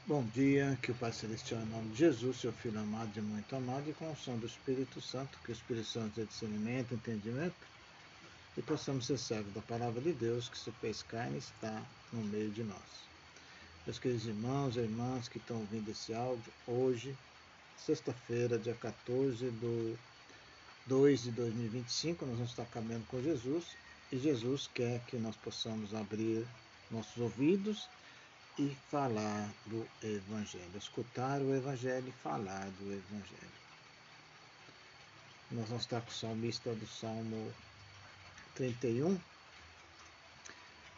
Bom dia, que o Pai Celestial, em nome de Jesus, seu Filho amado e muito amado, e com o som do Espírito Santo, que o Espírito Santo dê discernimento, entendimento, e possamos ser cegos da palavra de Deus, que se fez carne e está no meio de nós. Meus queridos irmãos e irmãs que estão ouvindo esse áudio, hoje, sexta-feira, dia 14 de 2 de 2025, nós vamos estar caminhando com Jesus, e Jesus quer que nós possamos abrir nossos ouvidos e falar do Evangelho, escutar o Evangelho e falar do Evangelho. Nós vamos estar com o salmista do Salmo 31.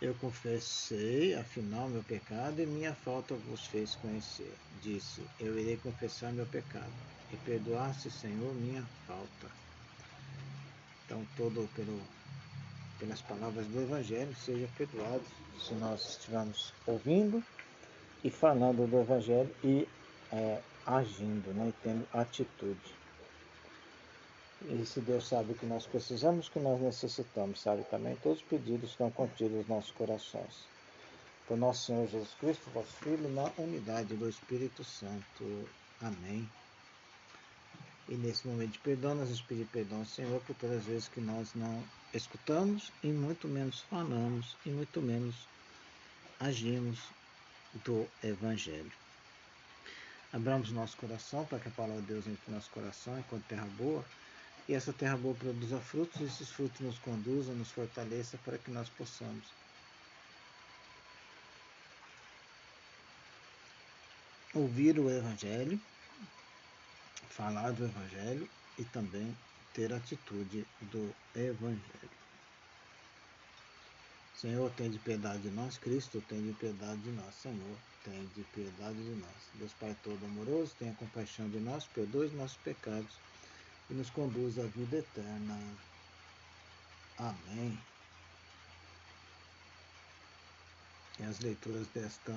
Eu confessei, afinal, meu pecado e minha falta vos fez conhecer. Disse, eu irei confessar meu pecado e perdoaste, Senhor, minha falta. Então, pelas palavras do Evangelho, seja perdoado se nós estivermos ouvindo e falando do Evangelho e agindo, né, e tendo atitude. E se Deus sabe o que nós precisamos, o que nós necessitamos, sabe também, todos os pedidos estão contidos nos nossos corações. Por nosso Senhor Jesus Cristo, vosso Filho, na unidade do Espírito Santo. Amém. E nesse momento de perdão, nós vamos pedir perdão ao Senhor por todas as vezes que nós não escutamos e muito menos falamos e muito menos agimos do Evangelho. Abramos nosso coração para que a palavra de Deus entre no nosso coração enquanto terra boa, e essa terra boa produza frutos, e esses frutos nos conduzam, nos fortaleça para que nós possamos ouvir o Evangelho, falar do Evangelho e também ter atitude do Evangelho. Senhor, tem de piedade de nós. Cristo, tem de piedade de nós. Senhor, tem de piedade de nós. Deus Pai todo amoroso, tenha compaixão de nós, perdoe os nossos pecados e nos conduz à vida eterna. Amém. E as leituras desta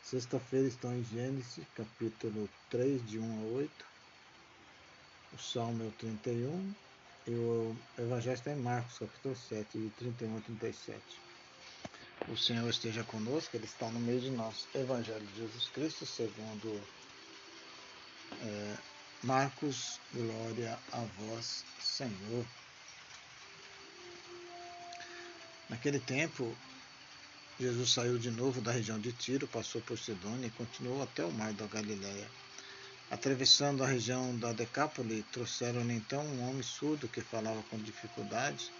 sexta-feira estão em Gênesis, capítulo 3, de 1 a 8. O Salmo é o 31. E o Evangelho está em Marcos, capítulo 7, de 31 a 37. O Senhor esteja conosco, Ele está no meio de nós. Evangelho de Jesus Cristo, segundo Marcos, glória a vós, Senhor. Naquele tempo, Jesus saiu de novo da região de Tiro, passou por Sidônia e continuou até o mar da Galileia. Atravessando a região da Decápole, trouxeram-lhe então um homem surdo que falava com dificuldade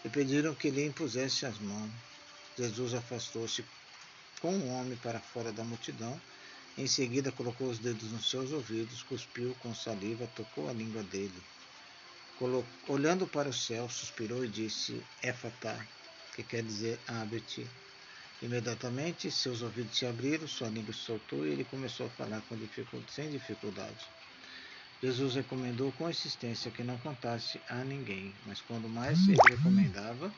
e pediram que lhe impusesse as mãos. Jesus afastou-se com o homem para fora da multidão. Em seguida colocou os dedos nos seus ouvidos, cuspiu com saliva, tocou a língua dele. Olhando para o céu, suspirou e disse, Éfatá, que quer dizer, abre-te. Imediatamente seus ouvidos se abriram, sua língua se soltou e ele começou a falar sem dificuldade. Jesus recomendou com insistência que não contasse a ninguém, mas quando mais ele recomendava,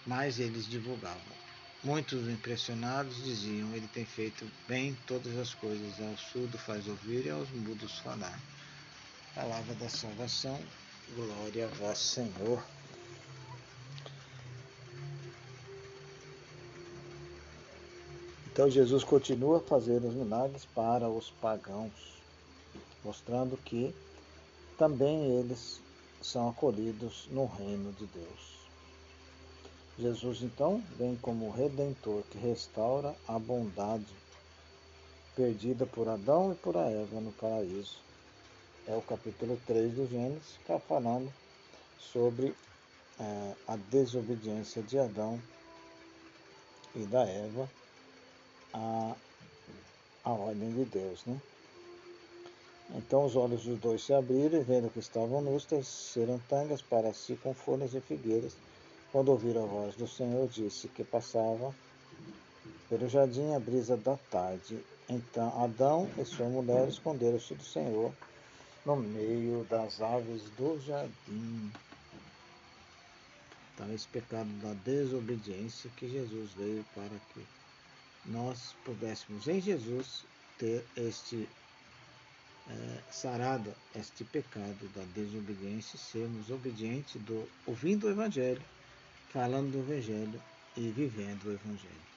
mais eles divulgavam. Muitos impressionados diziam, ele tem feito bem todas as coisas, ao surdo faz ouvir e aos mudos falar. Palavra da salvação, glória a vós, Senhor. Então Jesus continua a fazer os milagres para os pagãos, mostrando que também eles são acolhidos no reino de Deus. Jesus então vem como Redentor que restaura a bondade perdida por Adão e por Eva no paraíso. É o capítulo 3 do Gênesis, que está falando sobre a desobediência de Adão e da Eva à ordem de Deus, né? Então os olhos dos dois se abriram e vendo que estavam nus, teceram tangas para si com folhas e figueiras. Quando ouviram a voz do Senhor, disse que passava pelo jardim a brisa da tarde. Então Adão e sua mulher esconderam-se do Senhor no meio das aves do jardim. Então esse pecado da desobediência que Jesus veio para que nós pudéssemos em Jesus ter sarado este pecado da desobediência e sermos obedientes ouvindo o Evangelho, falando do Evangelho e vivendo o Evangelho.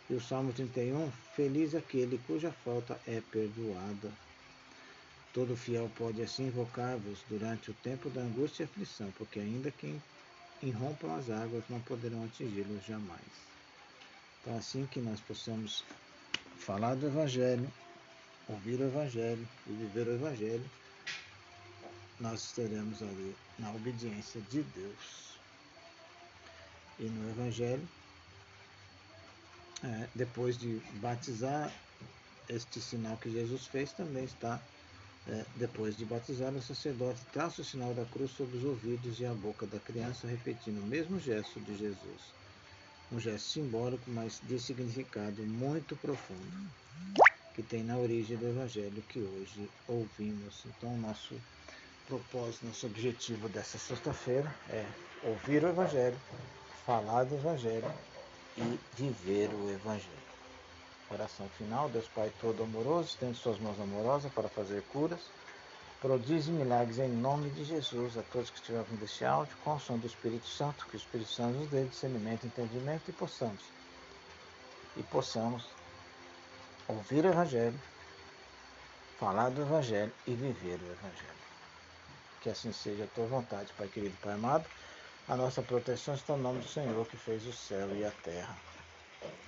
E o Salmo 31, feliz aquele cuja falta é perdoada. Todo fiel pode assim invocar-vos durante o tempo da angústia e aflição, porque ainda que irrompam as águas, não poderão atingi-los jamais. Então, assim que nós possamos falar do Evangelho, ouvir o Evangelho e viver o Evangelho, nós estaremos ali na obediência de Deus. E no Evangelho, depois de batizar, este sinal que Jesus fez também está, depois de batizar, o sacerdote traça o sinal da cruz sobre os ouvidos e a boca da criança, repetindo o mesmo gesto de Jesus. Um gesto simbólico, mas de significado muito profundo, que tem na origem do Evangelho que hoje ouvimos. Então, nosso propósito, nosso objetivo dessa sexta-feira é ouvir o Evangelho, falar do Evangelho e viver o Evangelho. Oração final. Deus Pai todo amoroso, estende suas mãos amorosas para fazer curas, prodígios e milagres em nome de Jesus a todos que estiverem ouvindo este áudio, com o som do Espírito Santo, que o Espírito Santo nos dê discernimento e entendimento e possamos ouvir o Evangelho, falar do Evangelho e viver o Evangelho. Que assim seja a tua vontade, Pai querido, Pai amado. A nossa proteção está no nome do Senhor, que fez o céu e a terra.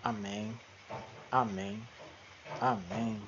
Amém, amém, amém.